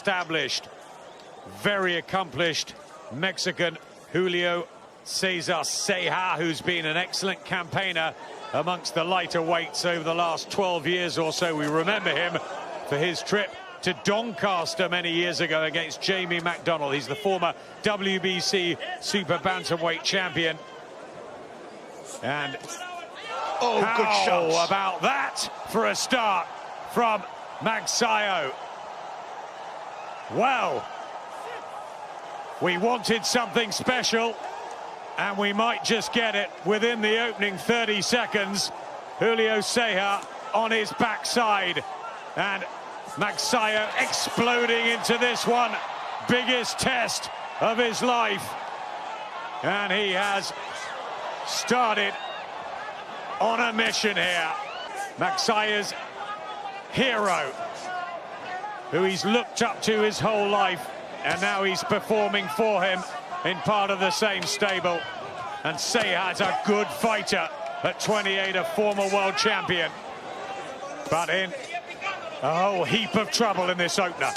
established, very accomplished Mexican Julio Ceja, who's been an excellent campaigner amongst the lighter weights over the last 12 years or so. We remember him for his trip to Doncaster many years ago against Jamie McDonnell. He's the former WBC super bantamweight champion. And good shots. About that for a start from Magsayo. Well, we wanted something special, and we might just get it within the opening 30 seconds. Julio Ceja on his backside, and Magsayo exploding into this one. Biggest test of his life. And he has started on a mission here. Magsayo's hero, who he's looked up to his whole life, and now he's performing for him in part of the same stable. And Ceja's a good fighter at 28, a former world champion, but in a whole heap of trouble in this opener.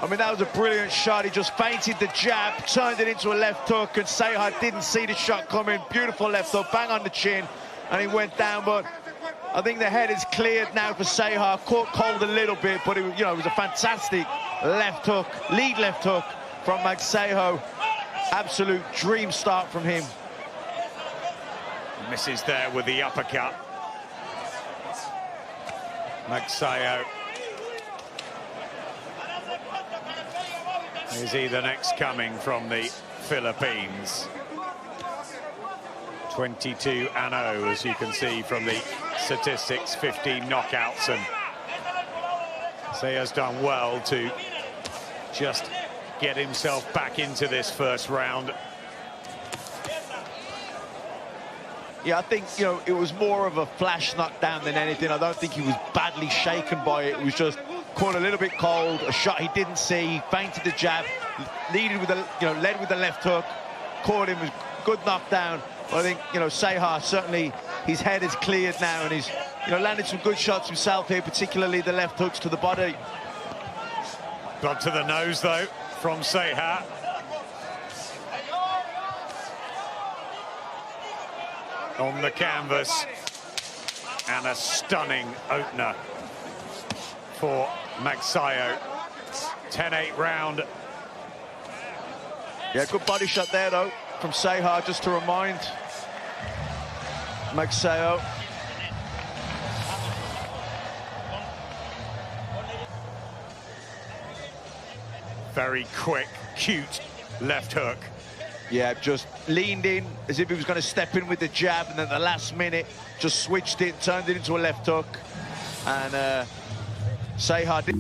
I mean, that was a brilliant shot. He just feinted the jab, turned it into a left hook, and Ceja didn't see the shot coming. Beautiful left hook, bang on the chin, and he went down. But I think the head is cleared now for Ceja. Caught cold a little bit, but it was a fantastic left hook, lead left hook from Magsayo. Absolute dream start from him. Misses there with the uppercut. Magsayo. Is he the next coming from the Philippines? 22-0, as you can see from the statistics, 15 knockouts, and Ceja's done well to just get himself back into this first round. Yeah, I think, it was more of a flash knockdown than anything. I don't think he was badly shaken by it. It was just caught a little bit cold, a shot he didn't see, feinted the jab, led with the left hook, caught him, was good knockdown. But I think, Ceja, certainly his head is cleared now, and he's, landed some good shots himself here, particularly the left hooks to the body. Blood to the nose, though, from Ceja. On the canvas, and a stunning opener for Magsayo. 10-8 round. Yeah, good body shot there, though, from Ceja, just to remind Magsayo. Very quick, cute left hook. Yeah, just leaned in as if he was going to step in with the jab, and then at the last minute just switched it, turned it into a left hook, and Ceja did.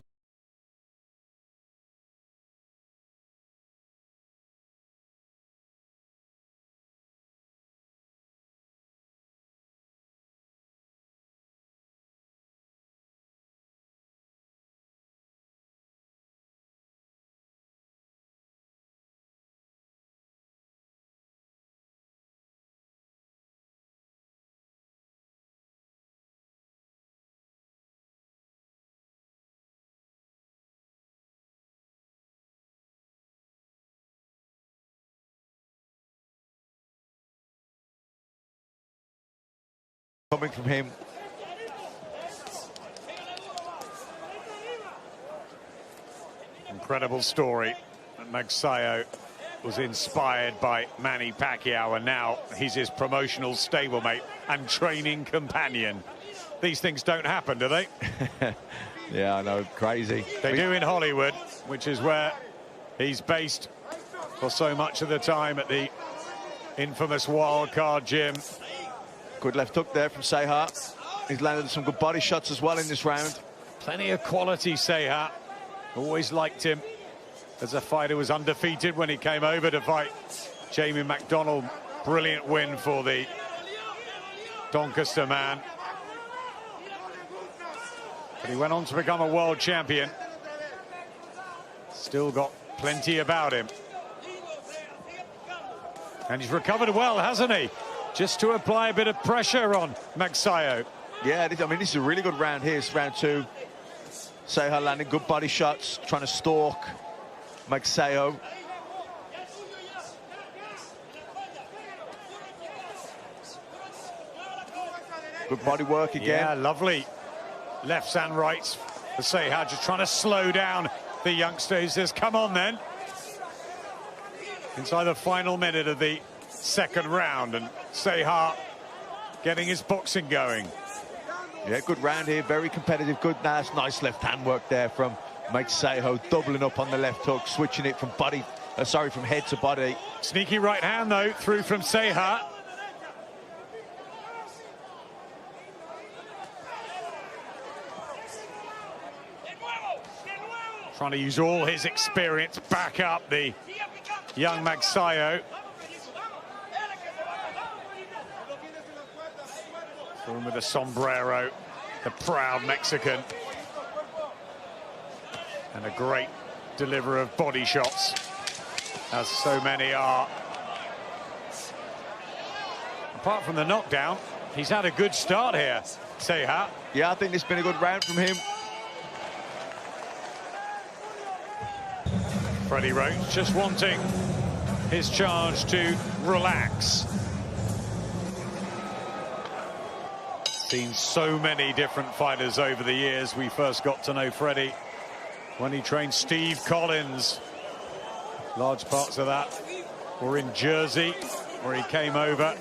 Coming from him. Incredible story. Magsayo was inspired by Manny Pacquiao, and now he's his promotional stablemate and training companion. These things don't happen, do they? Yeah, I know, crazy. They do in Hollywood, which is where he's based for so much of the time, at the infamous Wildcard Gym. Good left hook there from Ceja. He's landed some good body shots as well in this round. Plenty of quality, Ceja. Always liked him as a fighter. Was undefeated when he came over to fight Jamie McDonnell. Brilliant win for the Doncaster man. But he went on to become a world champion. Still got plenty about him. And he's recovered well, hasn't he? Just to apply a bit of pressure on Magsayo. Yeah, I mean, this is a really good round here. It's round two. Ceja landing good body shots, trying to stalk Magsayo. Good body work again. Yeah, lovely. Lefts and rights for Ceja, just trying to slow down the youngster who says, come on then. Inside the final minute of the second round, and Ceja getting his boxing going. Yeah, good round here, very competitive, good, nice left hand work there from Magsayo, doubling up on the left hook, switching it from from head to body. Sneaky right hand though, through from Ceja. Trying to use all his experience back up the young Magsayo. Through with a sombrero, the proud Mexican. And a great deliverer of body shots, as so many are. Apart from the knockdown, he's had a good start here, Ceja. Yeah, I think it's been a good round from him. Freddie Roach just wanting his charge to relax. Seen so many different fighters over the years. We first got to know Freddie when he trained Steve Collins. Large parts of that were in Jersey, where he came over.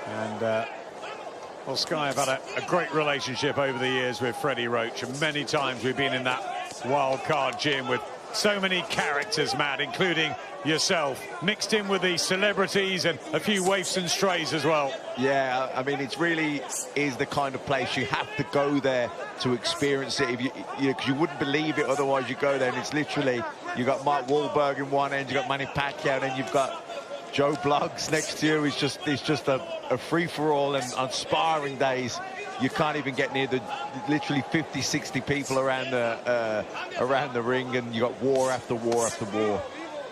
And well, Sky have had a great relationship over the years with Freddie Roach, and many times we've been in that wild card gym with so many characters, Matt, including yourself, mixed in with the celebrities and a few waifs and strays as well. Yeah, I mean, it really is the kind of place you have to go there to experience it. If you wouldn't believe it otherwise. You go there and it's literally, you got Mark Wahlberg in one end, you got Manny Pacquiao, and then you've got Joe Bloggs next to you. It's just a free-for-all, and on sparring days you can't even get near the literally 50-60 people around the ring, and you got war after war after war.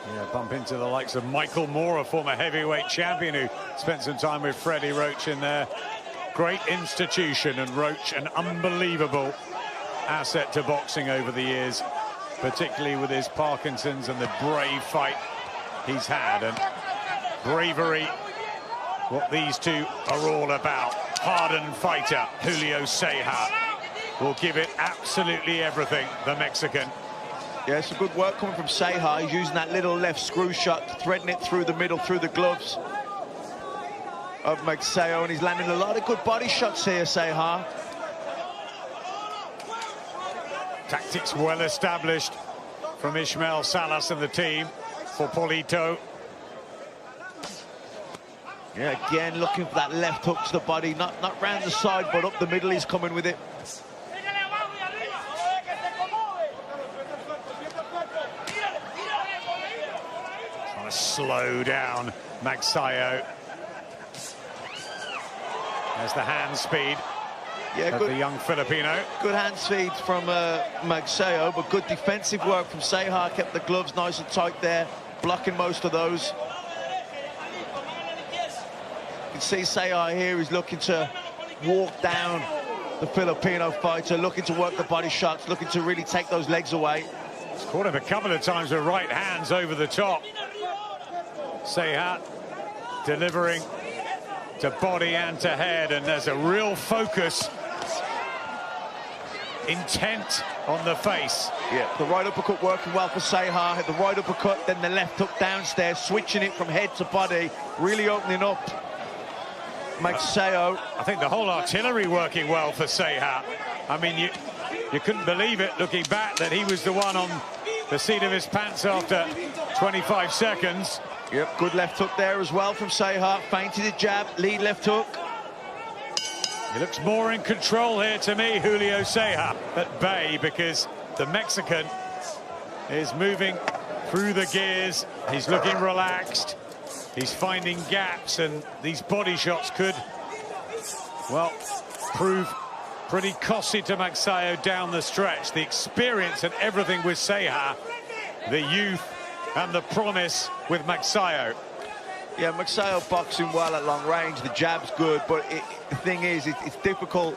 Yeah, bump into the likes of Michael Moore, a former heavyweight champion who spent some time with Freddie Roach in their great institution, and Roach an unbelievable asset to boxing over the years, particularly with his Parkinson's and the brave fight he's had. And bravery, what these two are all about. Hardened fighter Julio Ceja will give it absolutely everything, the Mexican. Yeah, some good work coming from Ceja. He's using that little left screw shot, threading it through the middle, through the gloves of Magsayo, and he's landing a lot of good body shots here, Ceja. Tactics well established from Ismael Salas and the team for Polito. Yeah, again, looking for that left hook to the body, not round the side, but up the middle he's coming with it. Trying to slow down Magsayo. There's the hand speed of the young Filipino. Good hand speed from Magsayo, but good defensive work from Ceja. Kept the gloves nice and tight there, blocking most of those. You can see Ceja here is looking to walk down the Filipino fighter, looking to work the body shots, looking to really take those legs away. He's caught him a couple of times with right hands over the top. Ceja delivering to body and to head, and there's a real focus, intent on the face. Yeah, the right uppercut working well for Ceja. Hit the right uppercut, then the left hook downstairs, switching it from head to body, really opening up Magsayo. I think the whole artillery working well for Ceja. I mean, you couldn't believe it looking back that he was the one on the seat of his pants after 25 seconds. Yep, good left hook there as well from Ceja. Feinted a jab, lead left hook. He looks more in control here to me, Julio Ceja, at bay, because the Mexican is moving through the gears. He's looking relaxed. He's finding gaps, and these body shots could, well, prove pretty costly to Magsayo down the stretch. The experience and everything with Ceja, the youth and the promise with Magsayo. Yeah, Magsayo boxing well at long range. The jab's good, but the thing is, it's difficult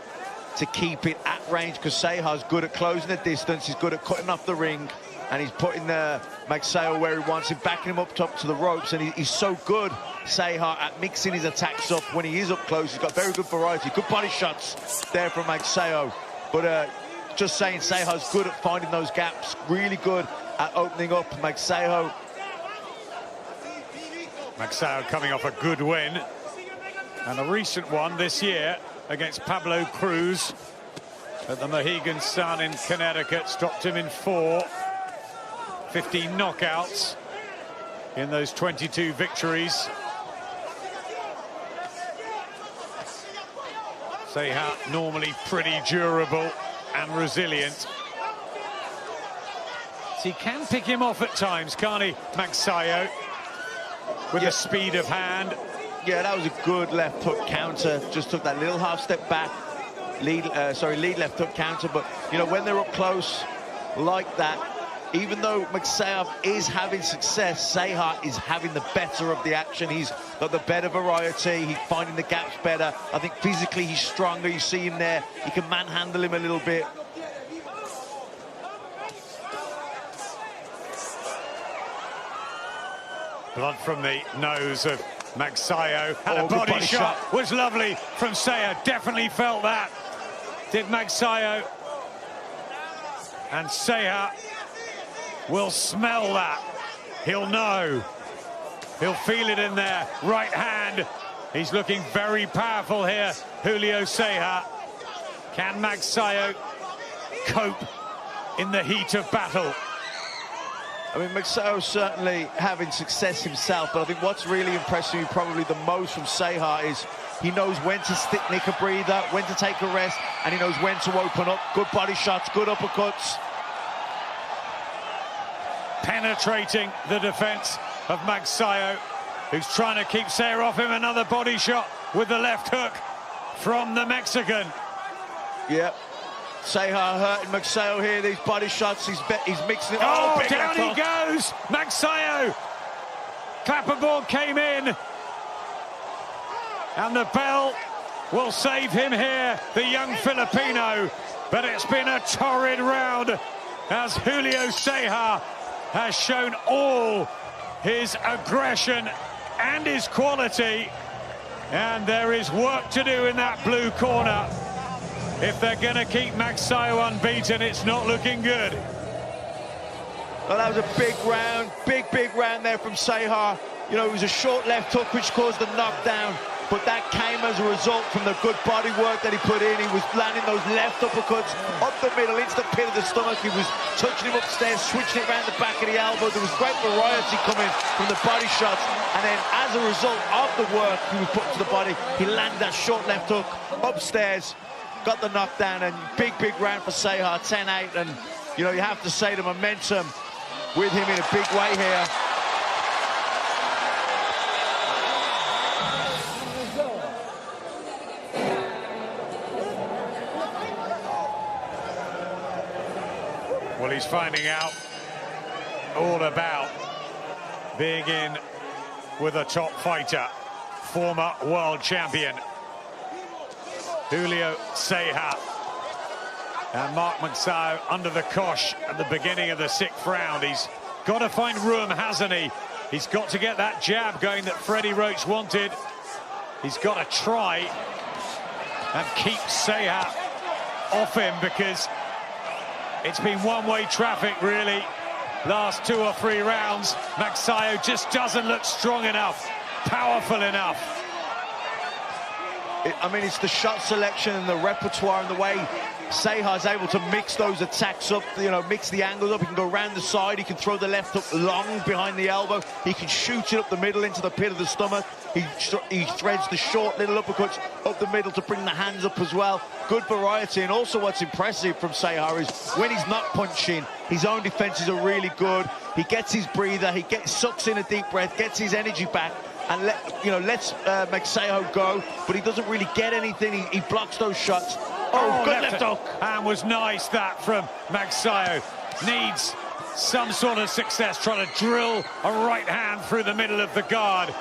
to keep it at range, because Ceja's good at closing the distance, he's good at cutting off the ring, and he's putting Magsayo where he wants him, backing him up top to the ropes, and he's so good, Ceja, at mixing his attacks up when he is up close. He's got very good variety, good body shots there from Magsayo. But just saying, Ceja's good at finding those gaps, really good at opening up. Magsayo coming off a good win, and a recent one this year against Pablo Cruz at the Mohegan Sun in Connecticut. Stopped him in 4, 15 knockouts in those 22 victories. Ceja normally pretty durable and resilient. So he can pick him off at times, can't he, Magsayo, with the speed of hand. Yeah, that was a good left hook counter. Just took that little half step back. Lead left hook counter. But, you know, when they're up close like that, even though Magsayo is having success, Ceja is having the better of the action. He's got the better variety. He's finding the gaps better. I think physically he's stronger. You see him there. You can manhandle him a little bit. Blood from the nose of Magsayo, and a body shot was lovely from Ceja. Definitely felt that, did Magsayo. And Ceja will smell that. He'll know. He'll feel it in their right hand. He's looking very powerful here, Julio Ceja. Can Magsayo cope in the heat of battle? I mean, Magsayo certainly having success himself, but I think what's really impressing me probably the most from Ceja is he knows when to nick a breather, when to take a rest, and he knows when to open up. Good body shots, good uppercuts. Penetrating the defense of Magsayo, who's trying to keep Ceja off him. Another body shot with the left hook from the Mexican. Yeah. Ceja hurting Magsayo here, these body shots, he's mixing it. Oh, down he goes! Magsayo! Clapperboard came in. And the bell will save him here, the young Filipino. But it's been a torrid round as Julio Ceja has shown all his aggression and his quality. And there is work to do in that blue corner. If they're going to keep Magsayo unbeaten, it's not looking good. Well, that was a big round, big round there from Ceja. You know, it was a short left hook which caused the knockdown, but that came as a result from the good body work that he put in. He was landing those left uppercuts up the middle into the pit of the stomach. He was touching him upstairs, switching it around the back of the elbow. There was great variety coming from the body shots, and then as a result of the work he was putting to the body, he landed that short left hook upstairs. Got the knockdown, and big round for Ceja, 10-8, and you know, you have to say the momentum with him in a big way here. Well, he's finding out all about being in with a top fighter, former world champion Julio Ceja. And Mark Magsayo under the cosh at the beginning of the 6th round. He's got to find room, hasn't he? He's got to get that jab going that Freddie Roach wanted. He's got to try and keep Ceja off him, because it's been one-way traffic, really. Last 2 or 3 rounds, Magsayo just doesn't look strong enough, powerful enough. I mean, it's the shot selection and the repertoire and the way Ceja is able to mix those attacks up, you know, mix the angles up. He can go around the side, he can throw the left hook long behind the elbow, he can shoot it up the middle into the pit of the stomach. He threads the short little uppercuts up the middle to bring the hands up as well. Good variety, and also what's impressive from Ceja is when he's not punching, his own defenses are really good. He gets his breather, he sucks in a deep breath, gets his energy back, and lets Magsayo go, but he doesn't really get anything. He blocks those shots. Oh, good left hook. And was nice, that from Magsayo. Needs some sort of success, trying to drill a right hand through the middle of the guard.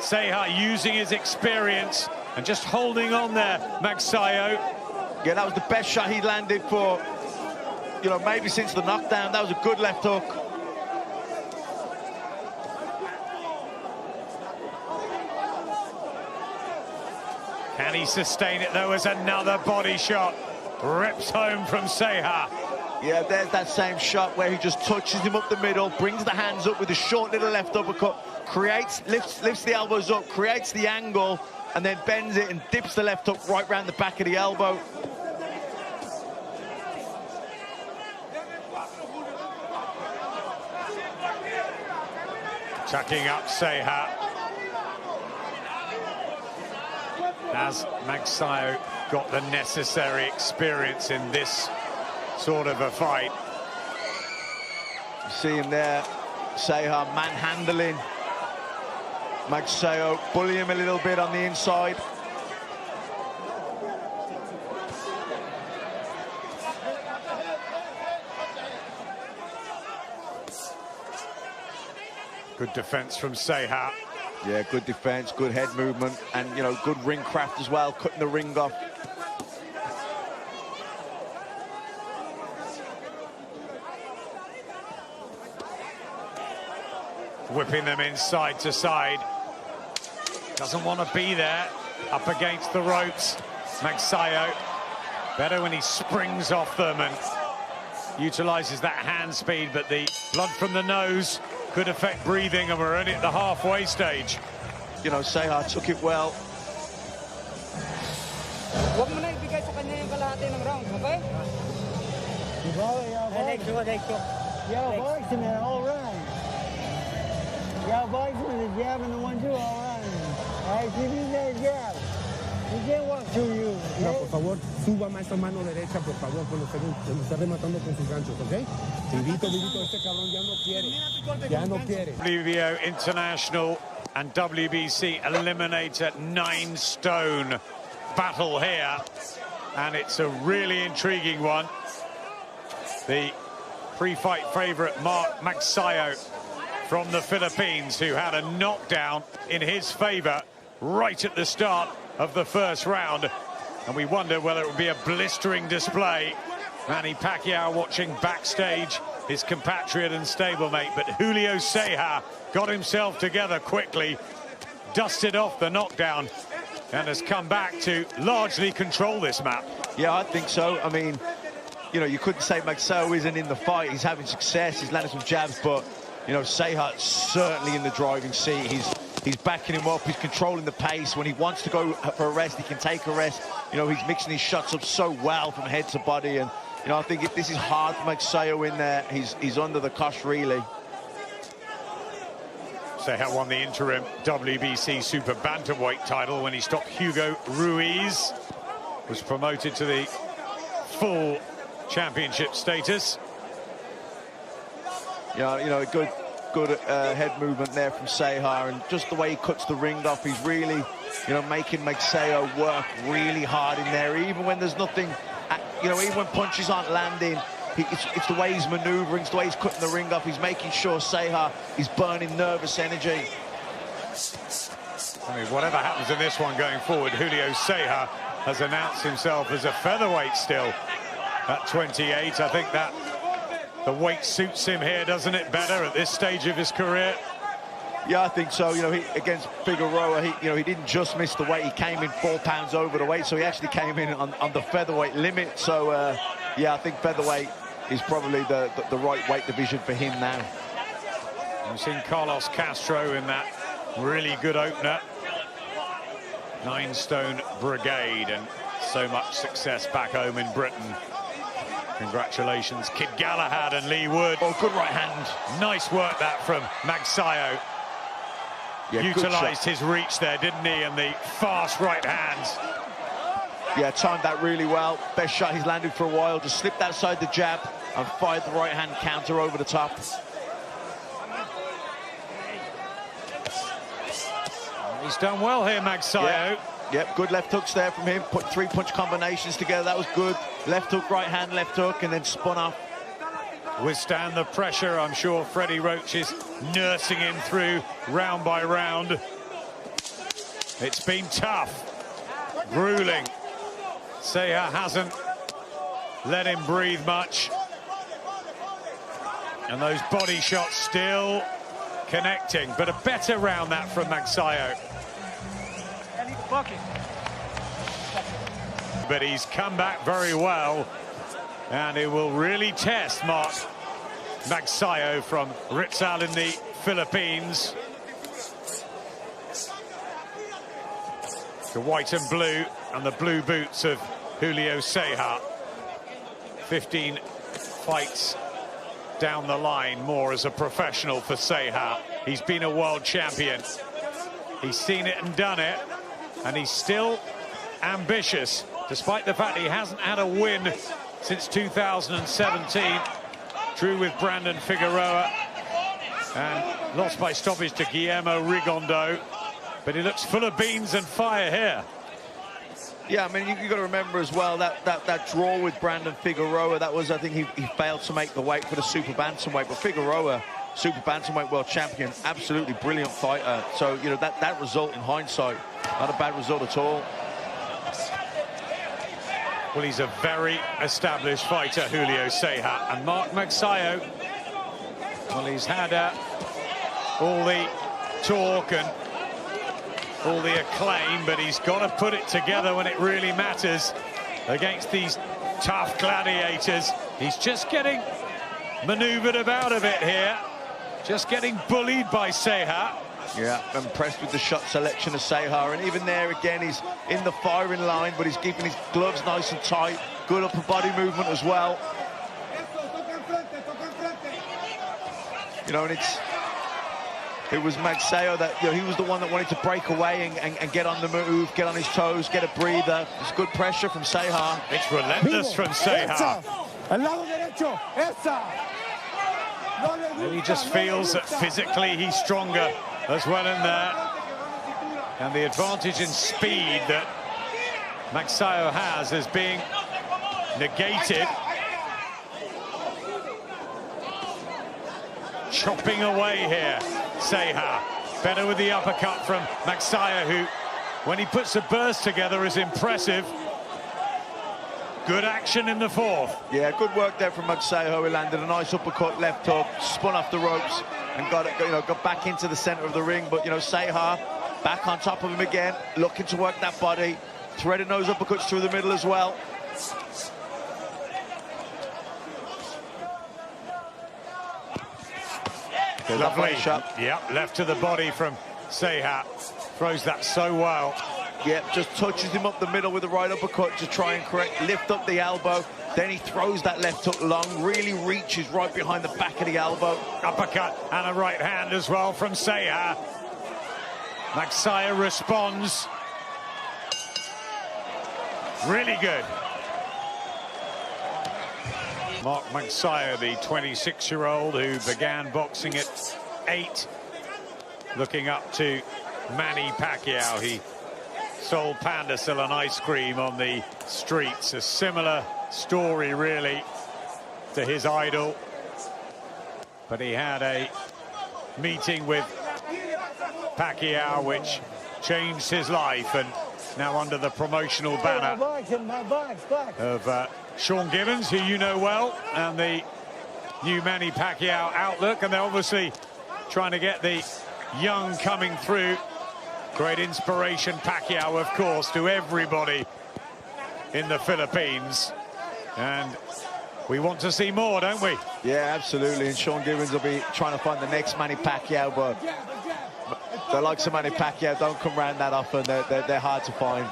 Ceja using his experience and just holding on there, Magsayo. Yeah, that was the best shot he landed for, you know, maybe since the knockdown. That was a good left hook. Can he sustain it, though, as another body shot rips home from Ceja? Yeah, there's that same shot where he just touches him up the middle, brings the hands up with a short little left uppercut, lifts the elbows up, creates the angle, and then bends it and dips the left hook right round the back of the elbow. Tucking up Ceja. Has Magsayo got the necessary experience in this sort of a fight? You see him there, Ceja manhandling Magsayo, bully him a little bit on the inside. Good defense from Ceja. Yeah, good defense, good head movement, and, you know, good ring craft as well, cutting the ring off. Whipping them inside to side. Doesn't want to be there, up against the ropes. Magsayo, better when he springs off them and utilises that hand speed, but the blood from the nose could affect breathing, and we're only at the halfway stage. You know, Ceja took it well. Huwag mo na ibigay sa kanya yung kalahati ng round, okay? Y'all boxing it all right. Y'all boxing the jab and the 1-2 all right. All right, you do that jab. You can't walk through you. No, por favor, suba más esa mano derecha, por favor, cuando está rematando con sus ganchos, ¿ok? Vivito, este cabrón ya no quiere. Ya no quiere. WBO International and WBC Eliminator 9-stone battle here. And it's a really intriguing one. The pre-fight favourite Mark Magsayo from the Philippines, who had a knockdown in his favour right at the start of the first round, and we wonder whether it would be a blistering display. Manny Pacquiao watching backstage, his compatriot and stablemate, but Julio Ceja got himself together quickly, dusted off the knockdown, and has come back to largely control this map. Yeah, I think so. I mean, you know, you couldn't say Magsayo isn't in the fight. He's having success, he's landed some jabs, but, you know, Ceja's certainly in the driving seat. He's backing him up, he's controlling the pace. When he wants to go for a rest, he can take a rest. You know, he's mixing his shots up so well from head to body, and, you know, I think if this is hard for Magsayo in there, he's under the cosh, really. Ceja won the interim WBC Super Bantamweight title when he stopped Hugo Ruiz, was promoted to the full championship status. Yeah, you know, good head movement there from Ceja, and just the way he cuts the ring off, he's really, you know, making Magsayo work really hard in there, even when there's nothing, you know, even when punches aren't landing. It's the way he's manoeuvring, it's the way he's cutting the ring off. He's making sure Ceja is burning nervous energy. I mean, whatever happens in this one going forward, Julio Ceja has announced himself as a featherweight still at 28. I think that the weight suits him here, doesn't it, better at this stage of his career? Yeah, I think so. You know, against Figueroa, he didn't just miss the weight. He came in 4 pounds over the weight, so he actually came in on the featherweight limit. So, yeah, I think featherweight is probably the right weight division for him now. We've seen Carlos Castro in that really good opener. 9-stone brigade, and so much success back home in Britain. Congratulations, Kid Galahad and Lee Wood. Oh, good right hand. Nice work that from Magsayo. Yeah, utilised his reach there, didn't he, and the fast right hands. Yeah, timed that really well. Best shot he's landed for a while. Just slipped outside the jab and fired the right hand counter over the top. He's done well here, Magsayo. Yep, good left hooks there from him. Put 3 punch combinations together. That was good. Left hook, right hand, left hook, and then spun off. Withstand the pressure. I'm sure Freddie Roach is nursing him through round by round. It's been tough, grueling. Ceja hasn't let him breathe much. And those body shots still connecting, but a better round that from Magsayo. But he's come back very well, and it will really test Mark Magsayo from Rizal in the Philippines. The white and blue and the blue boots of Julio Ceja. 15 fights down the line more as a professional for Ceja. He's been a world champion. He's seen it and done it, and he's still ambitious, despite the fact he hasn't had a win since 2017. Drew with Brandon Figueroa and lost by stoppage to Guillermo Rigondeaux. But he looks full of beans and fire here. Yeah, I mean, you got to remember as well that draw with Brandon Figueroa, that was, I think he failed to make the weight for the super bantamweight. But Figueroa, super bantamweight world champion, absolutely brilliant fighter. So, you know, that result in hindsight, not a bad result at all. Well, he's a very established fighter, Julio Ceja. And Mark Magsayo, well, he's had all the talk and all the acclaim, but he's got to put it together when it really matters against these tough gladiators. He's just getting maneuvered about a bit here, just getting bullied by Ceja. Yeah, impressed with the shot selection of Ceja, and even there again, he's in the firing line, but he's keeping his gloves nice and tight. Good upper body movement as well. You know, and it was Magsayo that, you know, he was the one that wanted to break away and get on the move, get on his toes, get a breather. It's good pressure from Ceja. It's relentless from Ceja. And he just feels that physically he's stronger as well in there. And the advantage in speed that Magsayo has is being negated. Chopping away here, Ceja. Better with the uppercut from Magsayo, who, when he puts a burst together, is impressive. Good action in the fourth. Yeah, good work there from Magsayo. He landed a nice uppercut, left hook, spun off the ropes, and got back into the center of the ring. But, you know, Ceja back on top of him again, looking to work that body, threading those uppercuts through the middle as well. Lovely shot. Yep, left to the body from Ceja. Throws that so well. Yep, just touches him up the middle with the right uppercut to try and lift up the elbow. Then he throws that left hook long, really reaches right behind the back of the elbow. Uppercut and a right hand as well from Ceja. Magsayo responds. Really good. Mark Magsayo, the 26-year-old who began boxing at 8, looking up to Manny Pacquiao. He sold Panda Still and ice cream on the streets. A similar story, really, to his idol. But he had a meeting with Pacquiao which changed his life, and now under the promotional banner of Sean Gibbons, who you know well, and the new Manny Pacquiao outlook. And they're obviously trying to get the young coming through. Great inspiration, Pacquiao, of course, to everybody in the Philippines. And we want to see more, don't we? Yeah, absolutely. And Sean Gibbons will be trying to find the next Manny Pacquiao, but the likes of Manny Pacquiao don't come around that often. They're hard to find.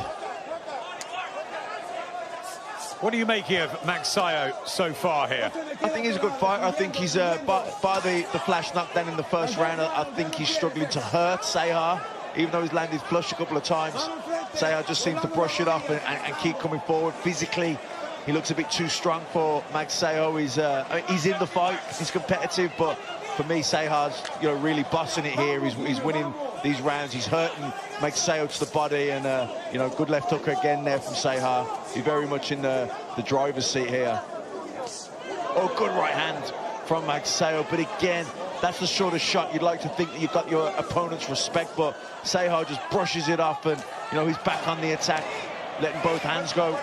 What are you making of Magsayo so far here? I think he's a good fighter. I think he's, by the flash knockdown in the first round, I think he's struggling to hurt Ceja, even though he's landed flush a couple of times. Ceja just seems to brush it off and keep coming forward. Physically, he looks a bit too strong for Magsayo. He's in the fight, he's competitive, but for me, Ceja's, you know, really bossing it here. He's winning these rounds. He's hurting Magsayo to the body, and you know, good left hook again there from Ceja. He's very much in the driver's seat here. Oh, good right hand from Magsayo, but again, that's the sort of shot you'd like to think that you've got your opponent's respect, but Ceja just brushes it off, and you know, he's back on the attack, letting both hands go.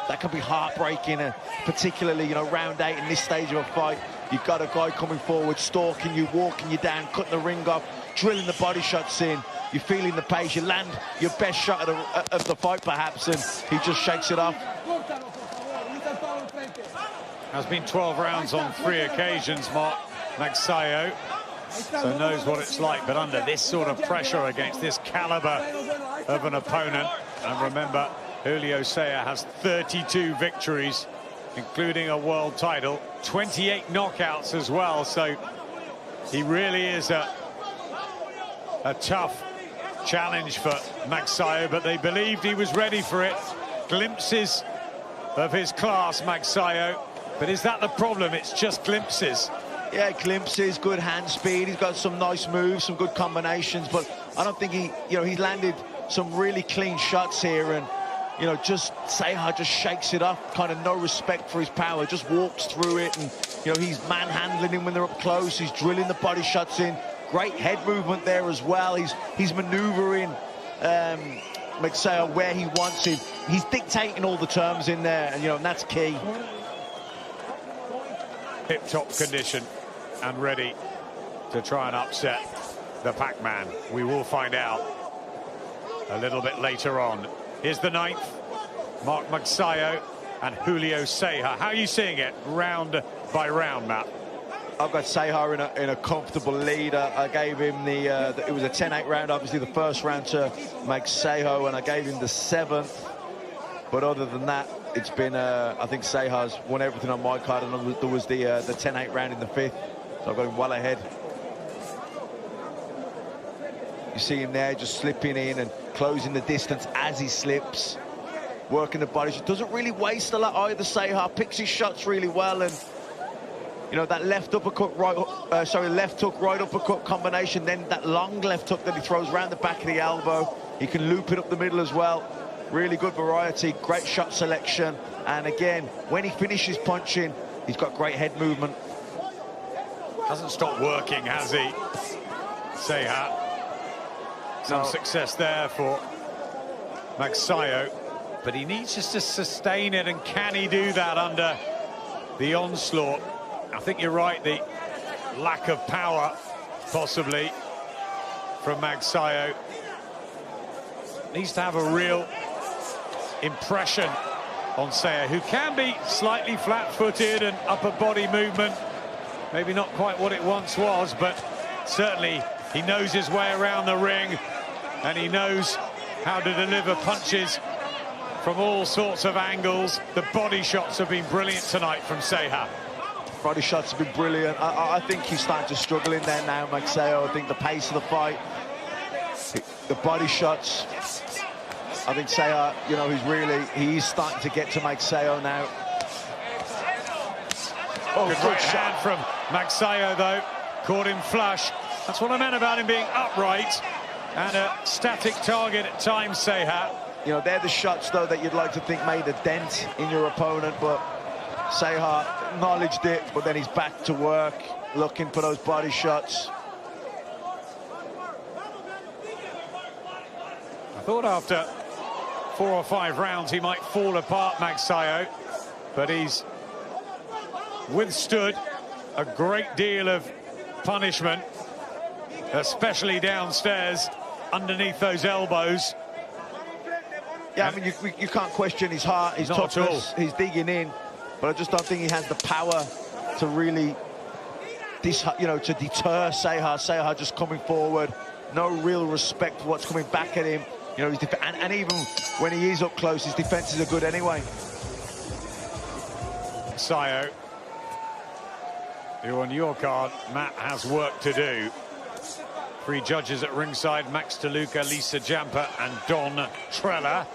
that can be heartbreaking, particularly, you know, round 8 in this stage of a fight. You've got a guy coming forward, stalking you, walking you down, cutting the ring off, drilling the body shots in. You're feeling the pace. You land your best shot of the fight, perhaps, and he just shakes it off. Has been 12 rounds on 3 occasions, Mark Magsayo, so knows what it's like. But under this sort of pressure against this caliber of an opponent, and remember, Julio Ceja has 32 victories, including a world title, 28 knockouts as well. So he really is a tough challenge for Magsayo, but they believed he was ready for it. Glimpses of his class, Magsayo. But is that the problem? It's just glimpses. Yeah, glimpses, good hand speed. He's got some nice moves, some good combinations, but I don't think he's landed some really clean shots here, and just Ceja just shakes it off, kind of no respect for his power, just walks through it, and he's manhandling him when they're up close. He's drilling the body shots in. Great head movement there as well. He's maneuvering Magsayo where he wants him. He's dictating all the terms in there, and and that's key. Tip-top condition and ready to try and upset the Pac-Man. We will find out a little bit later on. Here's the 9th, Mark Magsayo and Julio Ceja. How are you seeing it round by round, Matt? I've got Ceja in a comfortable lead. I gave him it was a 10-8 round, obviously the first round to Magsayo, and I gave him the 7th. But other than that, it's been, I think Ceja's won everything on my card, and there was the 10-8 round in the 5th. So I've got him well ahead. You see him there just slipping in and closing the distance as he slips, working the body. Doesn't really waste a lot either, Ceja. Picks his shots really well, and that left uppercut, left hook, right uppercut combination, then that long left hook that he throws around the back of the elbow. He can loop it up the middle as well. Really good variety, great shot selection, and again, when he finishes punching, he's got great head movement. Hasn't stopped working, has he? Ceja. Some success there for Magsayo, but he needs just to sustain it, and can he do that under the onslaught? I think you're right, the lack of power, possibly, from Magsayo. Needs to have a real impression on Ceja, who can be slightly flat-footed and upper body movement. Maybe not quite what it once was, but certainly he knows his way around the ring, and he knows how to deliver punches from all sorts of angles. The body shots have been brilliant tonight from Ceja. Body shots have been brilliant. I think he's starting to struggle in there now, Magsayo. I think the pace of the fight, the body shots, I think Ceja, he's starting to get to Magsayo now. Oh, good right hand from Magsayo, though. Caught him flush. That's what I meant about him being upright and a static target at times, Ceja. They're the shots, though, that you'd like to think made a dent in your opponent, but Ceja acknowledged it, but then he's back to work, looking for those body shots. I thought after 4 or 5 rounds he might fall apart, Magsayo, but he's withstood a great deal of punishment, especially downstairs underneath those elbows. Yeah, I mean, you can't question his heart, his toughness. He's digging in, but I just don't think he has the power to really, to deter Ceja. Ceja just coming forward, no real respect for what's coming back at him. And even when he is up close, his defenses are good anyway. Sayo, who on your card, Matt, has work to do. 3 judges at ringside: Max DeLuca, Lisa Jampa and Don Trella.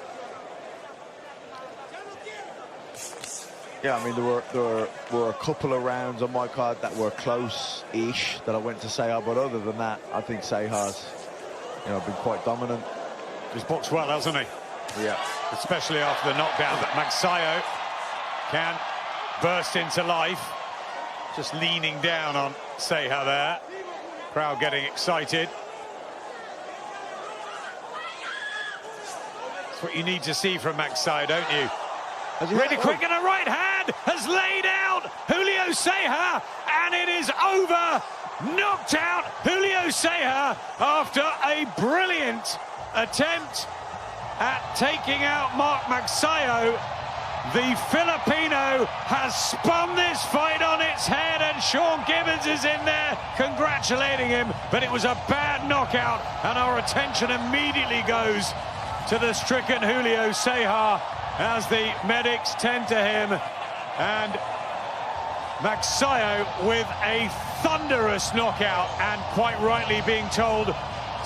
Yeah, I mean, there were a couple of rounds on my card that were close-ish that I went to Ceja, but other than that, I think Ceja's, been quite dominant. He's boxed well, hasn't he? Yeah. Especially after the knockdown, but Magsayo can burst into life. Just leaning down on Ceja there. Crowd getting excited. That's what you need to see from Magsayo, don't you? Really quick, and a right hand has laid out Julio Ceja, and it is over. Knocked out Julio Ceja after a brilliant attempt at taking out Mark Magsayo. The Filipino has spun this fight on its head, and Sean Gibbons is in there congratulating him, but it was a bad knockout, and our attention immediately goes to the stricken Julio Ceja as the medics tend to him, and Magsayo with a thunderous knockout, and quite rightly being told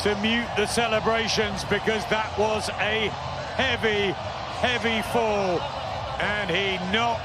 to mute the celebrations because that was a heavy fall, and he knocked